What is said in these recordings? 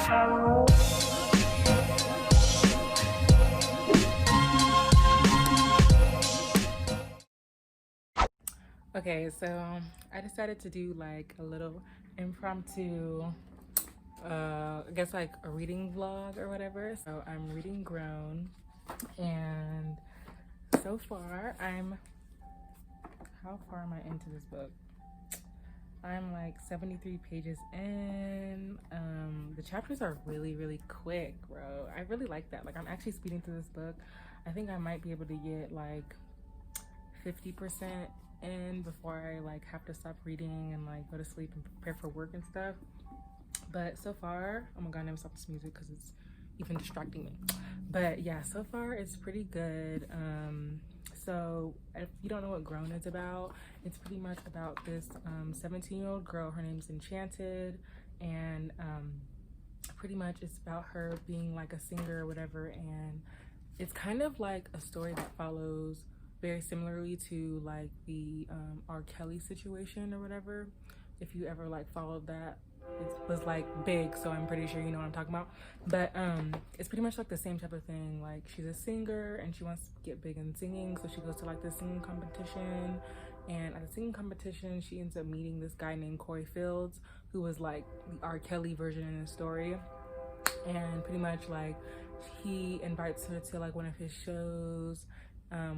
Okay, so I decided to do like a little impromptu, I guess like a reading vlog or whatever. So I'm reading Grown, and so far how far am I into this book? I'm like 73 pages in. The chapters are really, really quick, bro. I really like that. Like, I'm actually speeding through this book. I think I might be able to get like 50% in before I like have to stop reading and like go to sleep and prepare for work and stuff. But so far, oh my god, I never stop this music because it's even distracting me. But yeah, so far it's pretty good. So if you don't know what Grown is about, it's pretty much about this 17-year-old girl. Her name's Enchanted, and pretty much it's about her being like a singer or whatever. And it's kind of like a story that follows very similarly to like the R. Kelly situation or whatever. If you ever like followed that, it was like big, so I'm pretty sure you know what I'm talking about. But it's pretty much like the same type of thing. Like, she's a singer and she wants to get big in singing, so she goes to like the singing competition, and at the singing competition she ends up meeting this guy named Corey Fields, who was like the R. Kelly version in the story. And pretty much like he invites her to like one of his shows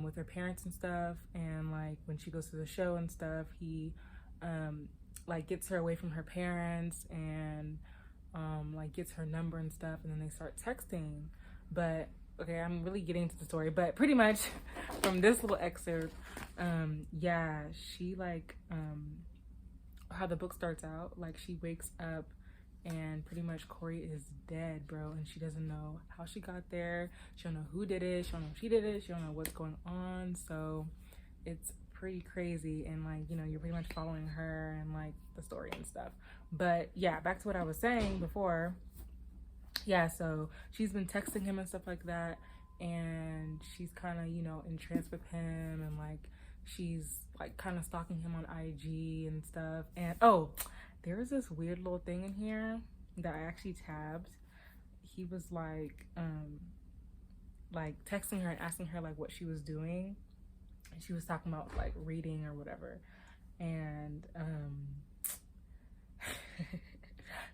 with her parents and stuff, and like when she goes to the show and stuff, he like gets her away from her parents, and like gets her number and stuff, and then they start texting. But okay, I'm really getting into the story, but pretty much from this little excerpt, yeah, she like how the book starts out, like she wakes up and pretty much Corey is dead, bro, and she doesn't know how she got there. She don't know who did it. She don't know if she did it. She don't know what's going on. So it's pretty crazy, and like, you know, you're pretty much following her and like the story and stuff. But yeah, back to what I was saying before. Yeah, so she's been texting him and stuff like that, and she's kind of, you know, entranced with him, and like she's like kind of stalking him on IG and stuff. And oh, there was this weird little thing in here that I actually tabbed. He was like texting her and asking her like what she was doing, and she was talking about like reading or whatever. And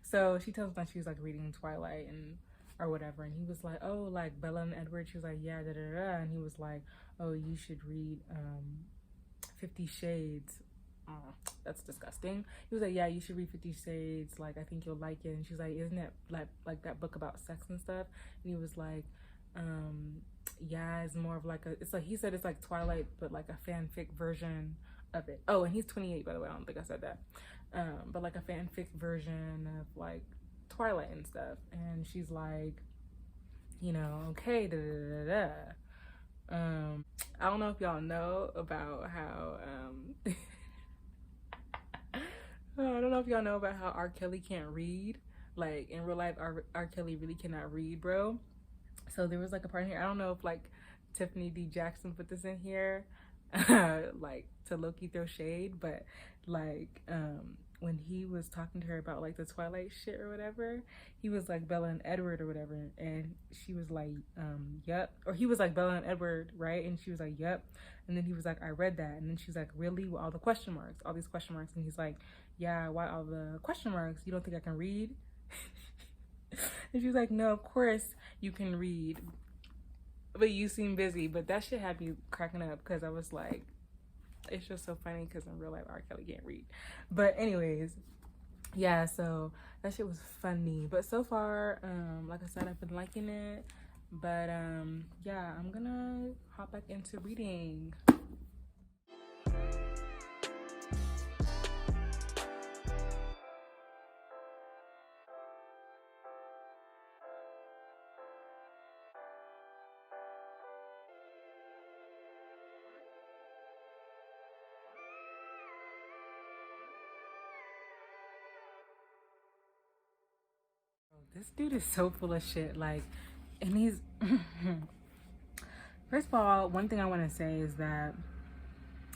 so she tells him that she was like reading Twilight and or whatever, and he was like, oh, like Bella and Edward. She was like, yeah, da da da. And he was like, oh, you should read 50 Shades. Oh, that's disgusting. He was like, yeah, you should read 50 Shades, like I think you'll like it. And she's like, isn't it like that book about sex and stuff? And he was like, yeah, it's more of like a, it's like, he said it's like Twilight but like a fanfic version of it. Oh, and he's 28, by the way. I don't think I said that. But like a fanfic version of like Twilight and stuff. And she's like, you know, okay, da da da da. I don't know if y'all know about how I don't know if y'all know about how R. Kelly can't read. Like in real life, R. Kelly really cannot read, bro. So there was like a part in here. I don't know if like Tiffany D Jackson put this in here, like to low-key throw shade, but like when he was talking to her about like the Twilight shit or whatever, he was like Bella and Edward or whatever, and she was like, yep. Or he was like Bella and Edward, right? And she was like, yep. And then he was like, I read that. And then she's like, really? With all the question marks, all these question marks. And he's like, yeah, why all the question marks? You don't think I can read? And she was like, no, of course you can read, but you seem busy. But that shit had me cracking up because I was like, it's just so funny because in real life R. Kelly can't read. But anyways, yeah, so that shit was funny. But so far, like I said, I've been liking it. But yeah, I'm gonna hop back into reading. This dude is so full of shit. Like, and he's first of all, one thing I want to say is that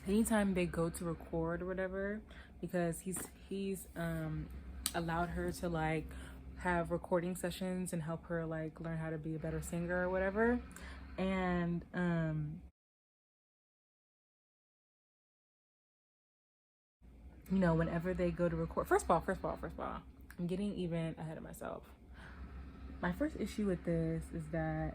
anytime they go to record or whatever, because he's allowed her to like have recording sessions and help her like learn how to be a better singer or whatever. And you know, whenever they go to record, first of all, I'm getting even ahead of myself. My first issue with this is that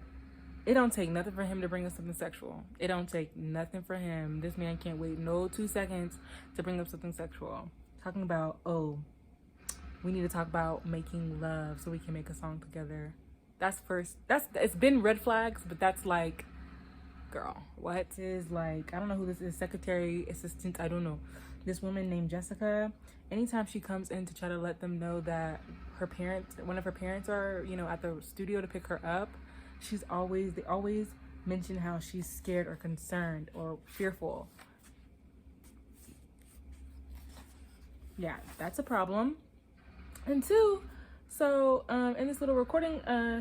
it don't take nothing for him to bring up something sexual. It don't take nothing for him. This man can't wait no 2 seconds to bring up something sexual. Talking about, oh, we need to talk about making love so we can make a song together. That's first. It's been red flags, but that's like, girl, what is like, I don't know who this is, secretary, assistant, I don't know. This woman named Jessica, anytime she comes in to try to let them know that one of her parents are, you know, at the studio to pick her up, they always mention how she's scared or concerned or fearful. Yeah, that's a problem. And two, so in this little recording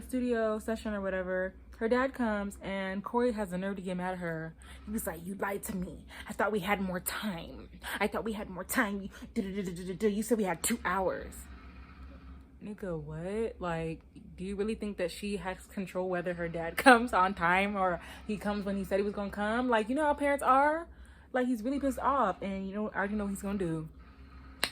studio session or whatever, her dad comes and Corey has the nerve to get mad at her. He was like, "You lied to me. I thought we had more time. You said we had 2 hours." Nigga, what? Like, do you really think that she has control whether her dad comes on time or he comes when he said he was gonna come? Like, you know how parents are? Like, he's really pissed off, and you know, I already know what he's gonna do.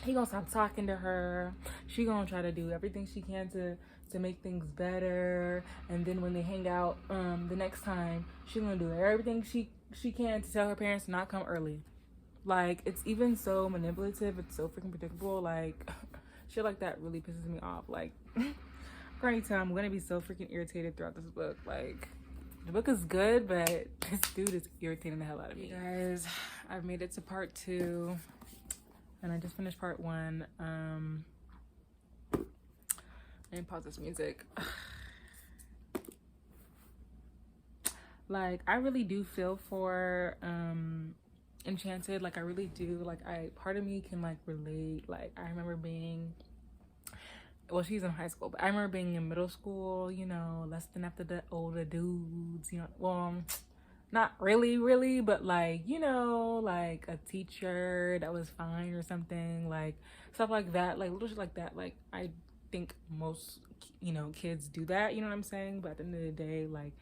He gonna stop talking to her. She gonna try to do everything she can to make things better. And then when they hang out the next time, she gonna do everything she can to tell her parents to not come early. Like, it's even so manipulative. It's so freaking predictable. Like, shit like that really pisses me off. Like, granny time, I'm gonna be so freaking irritated throughout this book. Like, the book is good, but this dude is irritating the hell out of me. Guys, I've made it to part 2. And I just finished part 1. Let me pause this music. Like, I really do feel for Enchanted. Like, I really do. Like, part of me can like relate. Like, I remember being, well, she's in high school, but I remember being in middle school, you know, lusting after the older dudes, you know, well, not really, but like, you know, like a teacher that was fine or something, like stuff like that, like little shit like that. Like, I think most, you know, kids do that, you know what I'm saying? But at the end of the day, like,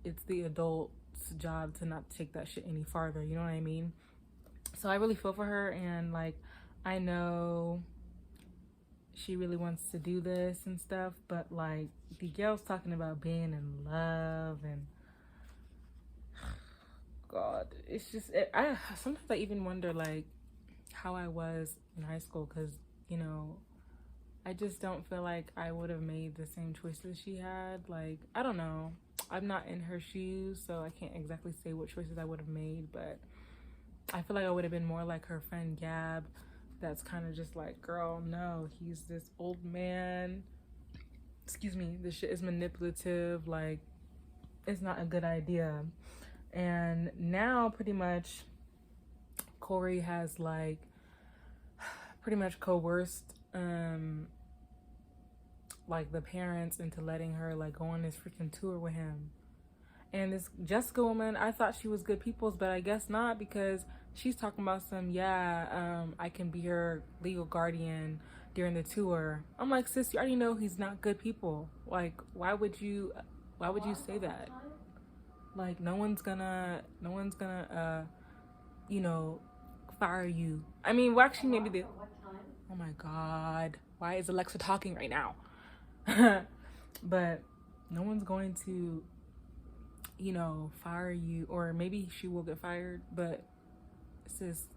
it's the adult's job to not take that shit any farther, you know what I mean? So I really feel for her, and like, I know she really wants to do this and stuff, but like, the girl's talking about being in love, and God, it's just I sometimes I even wonder like how I was in high school, because you know, I just don't feel like I would have made the same choices she had. Like, I don't know, I'm not in her shoes, so I can't exactly say what choices I would have made, but I feel like I would have been more like her friend Gab, that's kind of just like, girl, no, he's this old man, excuse me, this shit is manipulative, like, it's not a good idea. And now pretty much Corey has like pretty much coerced like the parents into letting her like go on this freaking tour with him. And this Jessica woman, I thought she was good people's, but I guess not, because she's talking about I can be her legal guardian during the tour. I'm like, sis, you already know he's not good people. Like, why would you say that? Like, no one's gonna you know, fire you. I mean, well, actually, maybe they, oh my God, why is Alexa talking right now? But no one's going to, you know, fire you, or maybe she will get fired, but sis,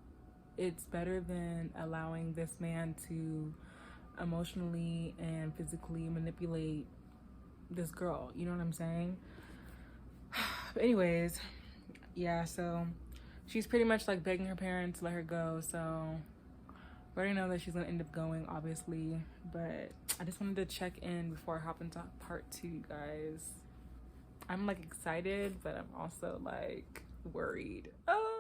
it's better than allowing this man to emotionally and physically manipulate this girl, you know what I'm saying? But anyways, yeah, so she's pretty much like begging her parents to let her go, so we already know that she's gonna end up going, obviously, but I just wanted to check in before I hop into part 2, you guys. I'm like excited, but I'm also like worried. Oh.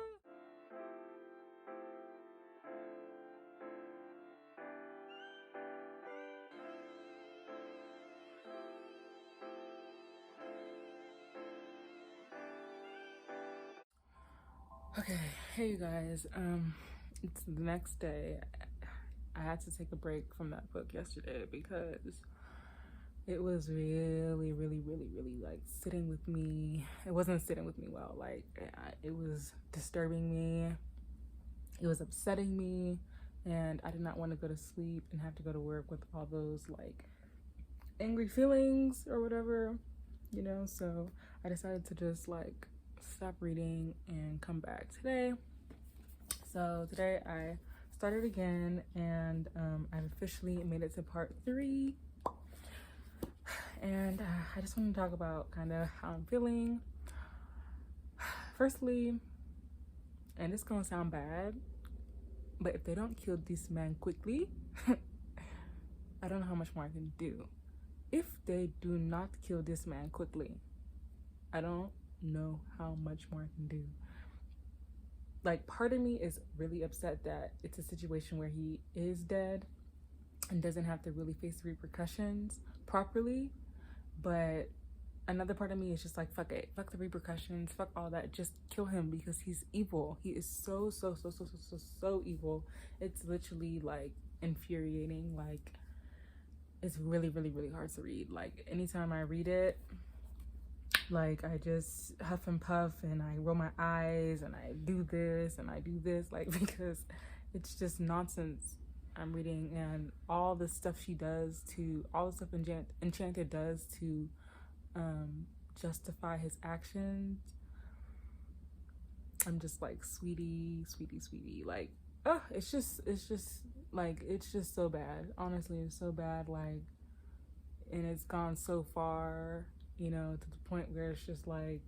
Okay, hey you guys, it's the next day. I had to take a break from that book yesterday because it was really, really, really, really like sitting with me. It wasn't sitting with me well. Like it was disturbing me. It was upsetting me, and I did not want to go to sleep and have to go to work with all those like angry feelings or whatever, you know. So I decided to just like stop reading and come back today. So today I started again, and I've officially made it to part 3. And I just want to talk about kind of how I'm feeling. Firstly, and it's gonna sound bad, but if they don't kill this man quickly, I don't know how much more I can do. If they do not kill this man quickly, I don't know how much more I can do. Like, part of me is really upset that it's a situation where he is dead and doesn't have to really face the repercussions properly. But another part of me is just like, fuck it, fuck the repercussions, fuck all that, just kill him because he's evil. He is so evil. It's literally like infuriating. Like, it's really, really, really hard to read. Like, anytime I read it, like, I just huff and puff and I roll my eyes and I do this and I do this, like, because it's just nonsense I'm reading. And all the stuff she does to, all the stuff Enchanted does to justify his actions, I'm just like, sweetie, like, oh, it's just like, it's just so bad. Honestly, it's so bad. Like, and it's gone so far, you know, to the point where it's just like,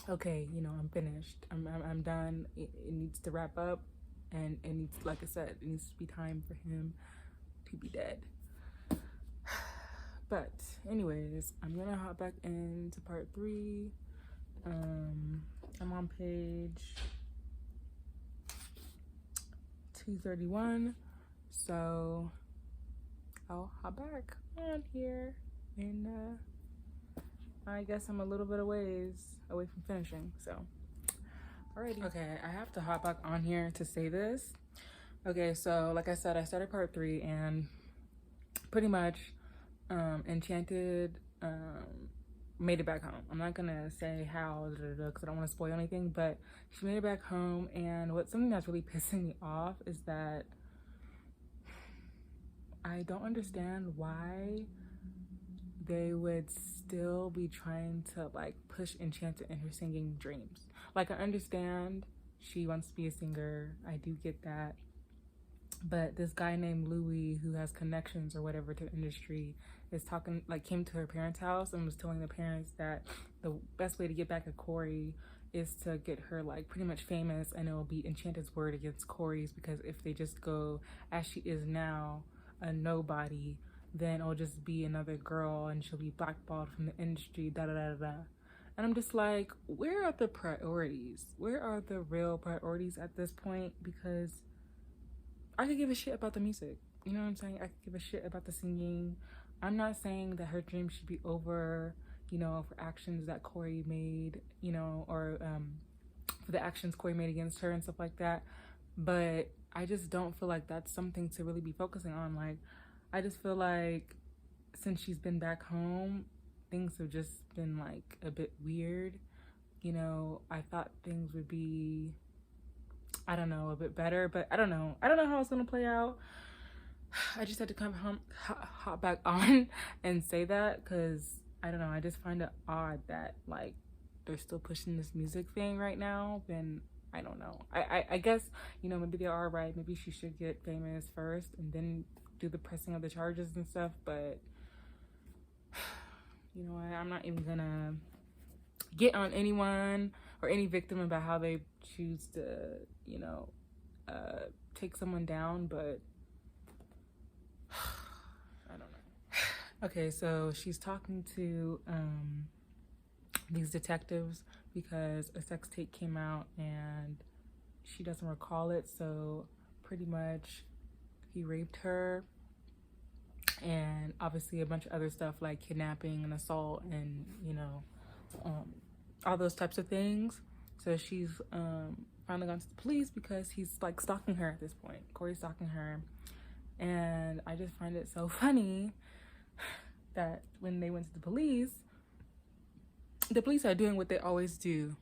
okay, you know, I'm finished. I'm done. It needs to wrap up, and it needs, like I said, it needs to be time for him to be dead. But anyways, I'm gonna hop back into part 3. I'm on page 231, so I'll hop back on here, and I guess I'm a little bit of ways away from finishing, so alrighty. Okay, I have to hop back on here to say this. Okay, so like I said, I started part 3, and pretty much Enchanted made it back home. I'm not gonna say how, because I don't want to spoil anything, but she made it back home. And something that's really pissing me off is that I don't understand why they would still be trying to like push Enchanted in her singing dreams. Like, I understand she wants to be a singer, I do get that, but this guy named Louis, who has connections or whatever to the industry, is talking, like, came to her parents' house and was telling the parents that the best way to get back at Corey is to get her like pretty much famous, and it will be Enchanted's word against Corey's, because if they just go as she is now, a nobody, then it'll just be another girl and she'll be blackballed from the industry, da da da da. And I'm just like, where are the priorities? Where are the real priorities at this point? Because I could give a shit about the music. You know what I'm saying? I could give a shit about the singing. I'm not saying that her dream should be over, you know, for actions that Corey made, you know, or for the actions Corey made against her and stuff like that. But I just don't feel like that's something to really be focusing on. Like, I just feel like since she's been back home, things have just been like a bit weird. You know, I thought things would be, I don't know, a bit better, but I don't know how it's gonna play out. I just had to come hop back on and say that, because I don't know, I just find it odd that like they're still pushing this music thing right now. Then I don't know, I guess, you know, maybe they are right. Maybe she should get famous first and then do the pressing of the charges and stuff. But you know, I'm not even gonna get on anyone or any victim about how they choose to, you know, take someone down, but I don't know. Okay, so she's talking to these detectives because a sex tape came out and she doesn't recall it. So pretty much he raped her, and obviously a bunch of other stuff like kidnapping and assault and, you know, all those types of things. So she's finally gone to the police because he's like stalking her at this point. Corey's stalking her. And I just find it so funny that when they went to the police are doing what they always do.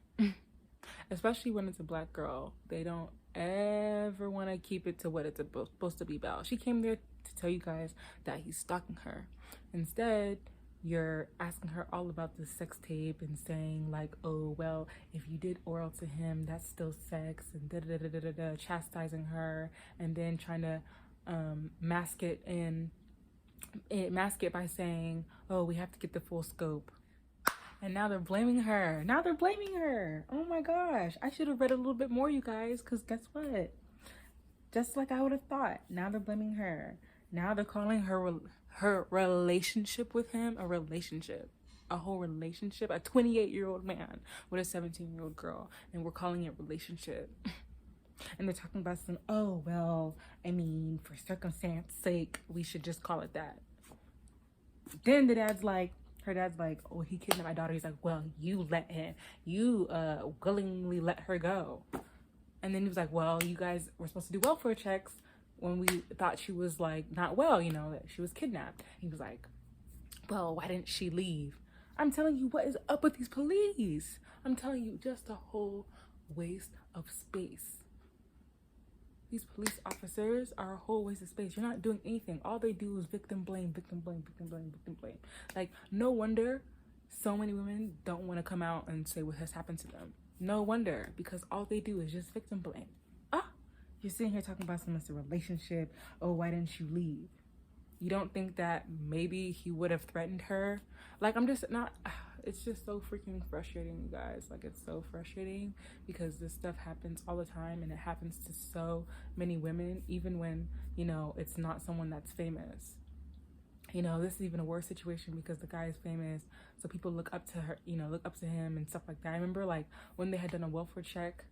Especially when it's a black girl. They don't ever want to keep it to what it's supposed to be about. She came there to tell you guys that he's stalking her. Instead, you're asking her all about the sex tape and saying like, oh, well, if you did oral to him, that's still sex, and da-da-da-da-da-da, chastising her, and then trying to mask it by saying, oh, we have to get the full scope. And now they're blaming her. Oh my gosh. I should have read a little bit more, you guys, because guess what? Just like I would have thought. Now they're blaming her. Now they're calling her relationship with him a relationship. A whole relationship. A 28-year-old man with a 17-year-old girl. And we're calling it relationship. And they're talking about some, oh, well, I mean, for circumstance sake, we should just call it that. Then her dad's like, oh, he kidnapped my daughter. He's like, well, you willingly let her go. And then he was like, well, you guys were supposed to do welfare checks when we thought she was like not well, that she was kidnapped. He was like, well, why didn't she leave? I'm telling you, what is up with these police? I'm telling you, just a whole waste of space. These police officers are a whole waste of space. You're not doing anything. All they do is victim blame. Like, no wonder so many women don't want to come out and say what has happened to them. No wonder, because all they do is just victim blame. You're sitting here talking about someone's relationship. Oh, why didn't you leave? You don't think that maybe he would have threatened her? Like, it's just so freaking frustrating, you guys. Like, it's so frustrating because this stuff happens all the time, and it happens to so many women, even when, it's not someone that's famous. This is even a worse situation because the guy is famous, so people look up to her, look up to him and stuff like that. I remember, like, when they had done a welfare check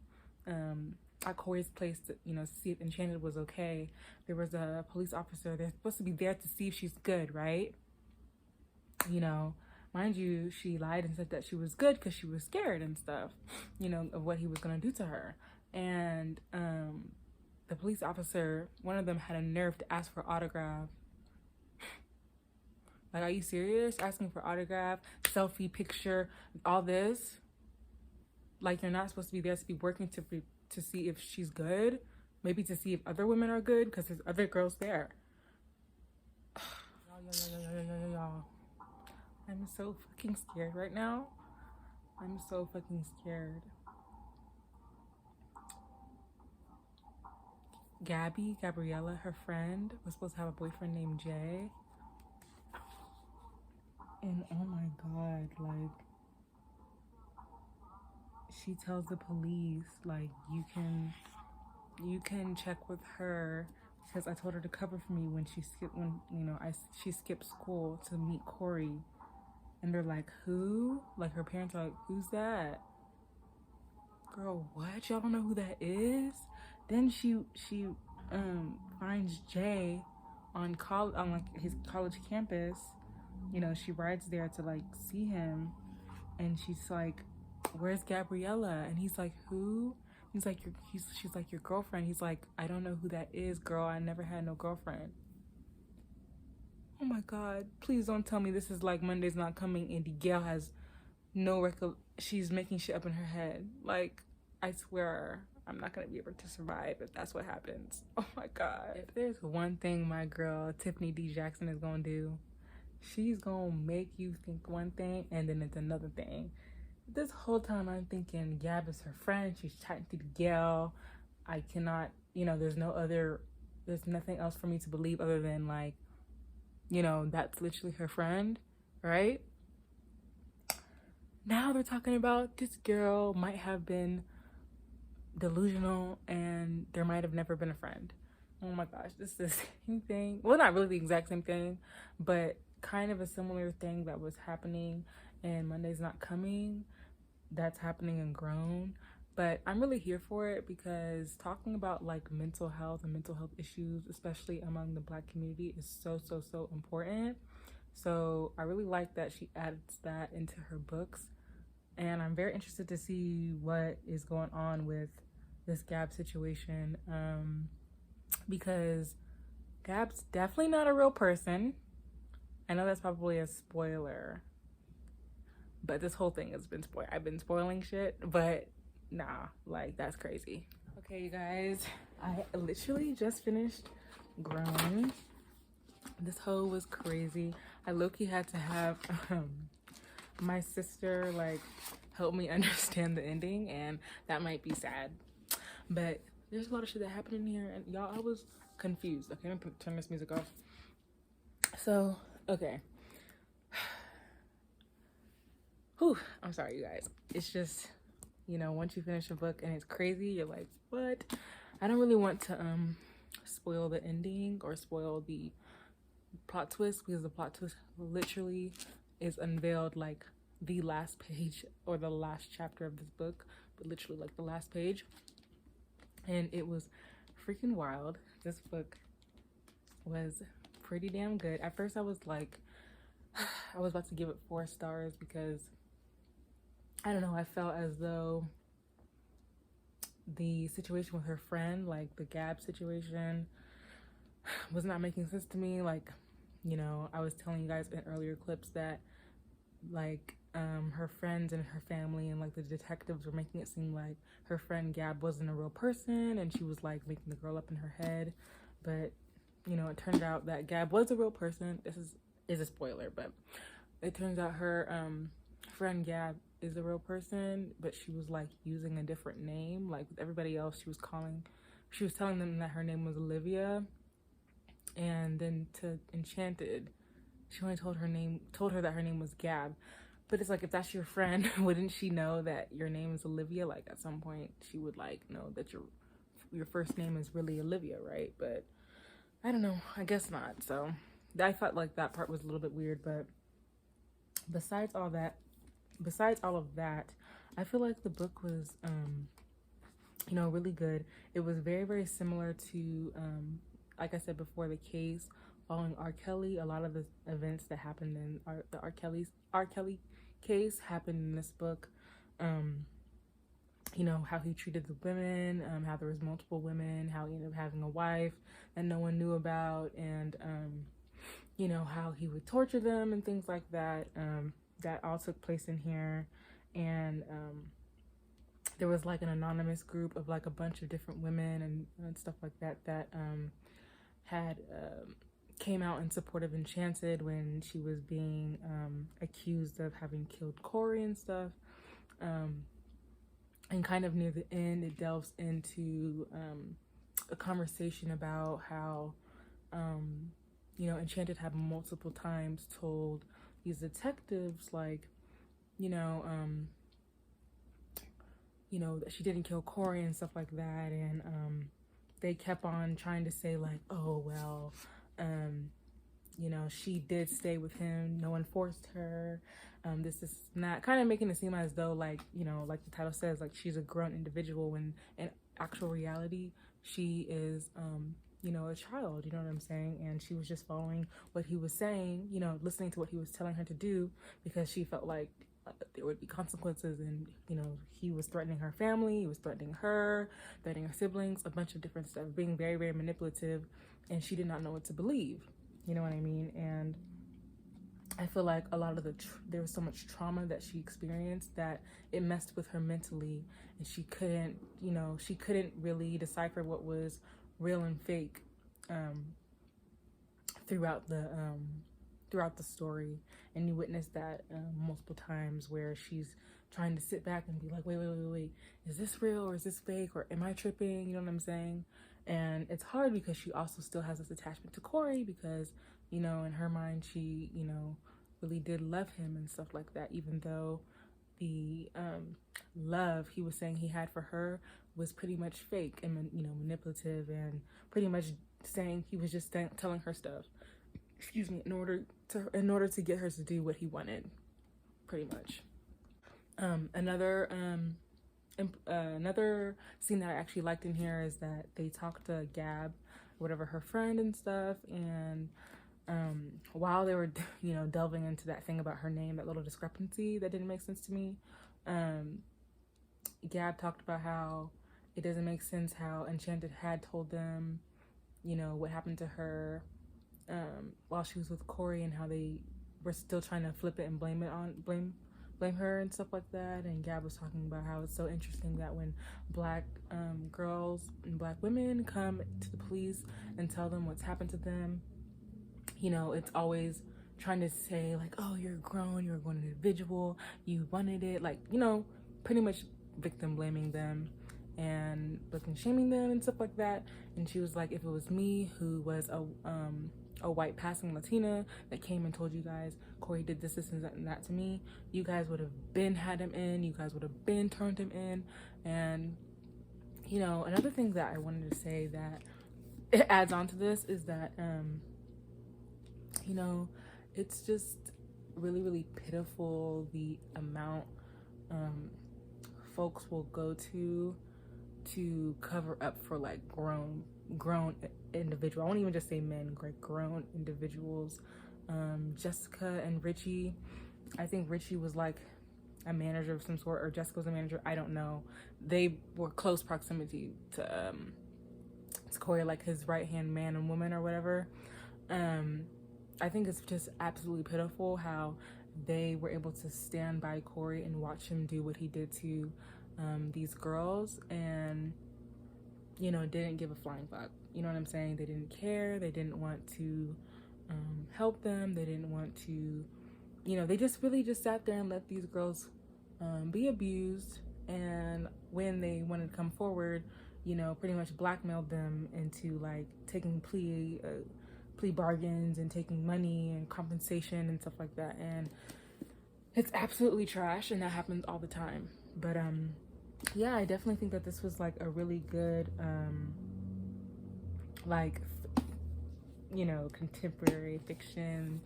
at Corey's place to see if Enchanted was okay, there was a police officer. They're supposed to be there to see if she's good, right? Mind you, she lied and said that she was good because she was scared and stuff, of what he was going to do to her. And the police officer, one of them had a nerve to ask for autograph. Like, are you serious? Asking for autograph, selfie, picture, all this? Like, you're not supposed to be there to be working to see if she's good? Maybe to see if other women are good because there's other girls there. Y'all. I'm so fucking scared right now. I'm so fucking scared. Gabriella, her friend, was supposed to have a boyfriend named Jay. And oh my God, like, she tells the police, like, you can check with her because I told her to cover for me when she skipped school to meet Corey. And they're like, who? Like, her parents are like, who's that? Girl, what? Y'all don't know who that is? Then she finds Jay on like his college campus. She rides there to like see him, and she's like, where's Gabriella? And he's like, who? He's like, she's like, your girlfriend. He's like, I don't know who that is, girl. I never had no girlfriend. Oh my God, please don't tell me this is like Monday's Not Coming and the girl has no she's making shit up in her head. Like, I swear I'm not gonna be able to survive if that's what happens. Oh my God. If there's one thing my girl Tiffany D Jackson is gonna do, she's gonna make you think one thing and then it's another thing. This whole time I'm thinking Gab is her friend, she's chatting to the girl. I cannot, there's nothing else for me to believe other than like, that's literally her friend, right? Now they're talking about this girl might have been delusional and there might have never been a friend. Oh my gosh, this is the same thing. Well, not really the exact same thing, but kind of a similar thing that was happening in Monday's Not Coming. That's happening in Grown. But I'm really here for it because talking about like mental health and mental health issues, especially among the Black community, is so important. So I really like that she adds that into her books. And I'm very interested to see what is going on with this Gab situation, because Gab's definitely not a real person. I know that's probably a spoiler, but this whole thing has been spoiled. I've been spoiling shit, but nah, like that's crazy. Okay, you guys, I literally just finished Grown. This hoe was crazy. I low-key had to have my sister like help me understand the ending, and that might be sad. But there's a lot of shit that happened in here, and y'all, I was confused. Okay, I'm gonna turn this music off. So, okay. Whew, I'm sorry, you guys. It's just, you know, once you finish a book and it's crazy, you're like, what? I don't really want to spoil the ending or spoil the plot twist, because the plot twist literally is unveiled like the last page or the last chapter of this book, but literally like the last page. And it was freaking wild. This book was pretty damn good. At first I was like, I was about to give it 4 stars because I don't know, I felt as though the situation with her friend, like the Gab situation, was not making sense to me. Like, you know, I was telling you guys in earlier clips that like her friends and her family and like the detectives were making it seem like her friend Gab wasn't a real person, and she was like making the girl up in her head. But you know, it turned out that Gab was a real person. This is a spoiler, but it turns out her friend Gab is a real person, but she was like using a different name. Like with everybody else, she was telling them that her name was Olivia, and then to Enchanted, she only told her that her name was Gab. But it's like, if that's your friend, wouldn't she know that your name is Olivia? Like at some point she would like know that your first name is really Olivia, right? But I don't know, I guess not. So I felt like that part was a little bit weird. But besides all of that, I feel like the book was you know, really good. It was very, very similar to like I said before, the case following R. Kelly. A lot of the events that happened in the R. Kelly case happened in this book. You know, how he treated the women, how there was multiple women, how he ended up having a wife that no one knew about, and you know, how he would torture them and things like that. That all took place in here. And there was like an anonymous group of like a bunch of different women and stuff like that that had came out in support of Enchanted when she was being accused of having killed Corey and stuff. And kind of near the end, it delves into a conversation about how you know, Enchanted had multiple times told these detectives like, you know, that she didn't kill Corey and stuff like that. And they kept on trying to say like, oh well, you know, she did stay with him, no one forced her, this is not, kind of making it seem as though like, you know, like the title says, like she's a grown individual, when in actual reality she is you know, a child, you know what I'm saying? And she was just following what he was saying, you know, listening to what he was telling her to do, because she felt like there would be consequences. And you know, he was threatening her family, he was threatening her siblings, a bunch of different stuff, being very, very manipulative, and she did not know what to believe, you know what I mean? And I feel like a lot of there was so much trauma that she experienced that it messed with her mentally, and she couldn't, you know, she couldn't really decipher what was real and fake throughout the story. And you witness that multiple times, where she's trying to sit back and be like, wait, is this real or is this fake, or am I tripping, you know what I'm saying? And it's hard because she also still has this attachment to Corey, because, you know, in her mind she, you know, really did love him and stuff like that, even though the love he was saying he had for her was pretty much fake and, you know, manipulative, and pretty much saying he was just telling her stuff, excuse me, in order to get her to do what he wanted, pretty much. Another scene that I actually liked in here is that they talked to Gab, whatever, her friend and stuff, and while they were, you know, delving into that thing about her name, that little discrepancy that didn't make sense to me, Gab talked about how it doesn't make sense how Enchanted had told them, you know, what happened to her, while she was with Corey, and how they were still trying to flip it and blame her and stuff like that. And Gab was talking about how it's so interesting that when black girls and black women come to the police and tell them what's happened to them, you know, it's always trying to say like, oh, you're grown, you're a grown individual, you wanted it, like, you know, pretty much victim blaming them and looking shaming them and stuff like that. And she was like, if it was me, who was a white passing Latina, that came and told you guys Corey did this and that to me, you guys would have been had him in, you guys would have been turned him in. And, you know, another thing that I wanted to say that it adds on to this is that you know, it's just really, really pitiful the amount folks will go to cover up for like grown individual. I won't even just say men, like grown individuals. Jessica and Richie, I think Richie was like a manager of some sort, or Jessica was a manager, I don't know. They were close proximity to Corey, like his right hand man and woman or whatever. I think it's just absolutely pitiful how they were able to stand by Corey and watch him do what he did to these girls, and, you know, didn't give a flying fuck. You know what I'm saying? They didn't care. They didn't want to help them. They didn't want to, you know, they just really just sat there and let these girls be abused. And when they wanted to come forward, you know, pretty much blackmailed them into like taking plea bargains and taking money and compensation and stuff like that. And it's absolutely trash, and that happens all the time. But yeah, I definitely think that this was like a really good like, you know, contemporary fiction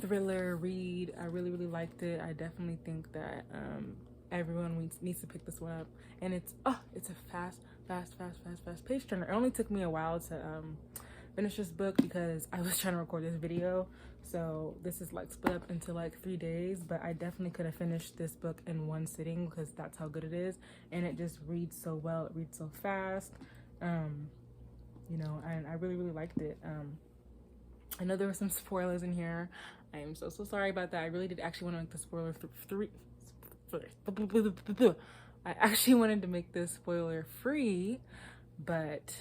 thriller read. I really, really liked it. I definitely think that everyone needs to pick this one up. And it's a fast page turner. It only took me a while to finish this book because I was trying to record this video, so this is like split up into like 3 days. But I definitely could have finished this book in one sitting because that's how good it is, and it just reads so well. It reads so fast, you know, and I really, really liked it. I know there were some spoilers in here. I am so sorry about that. I really did actually want to make the spoiler I actually wanted to make this spoiler free, but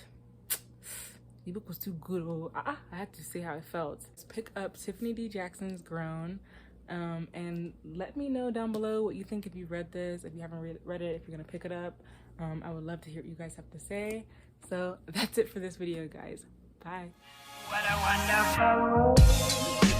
the book was too good. I had to see how it felt. Let's pick up Tiffany D. Jackson's Grown, and let me know down below what you think if you read this, if you haven't read it, if you're gonna pick it up. I would love to hear what you guys have to say. So that's it for this video, guys. Bye. What a wonderful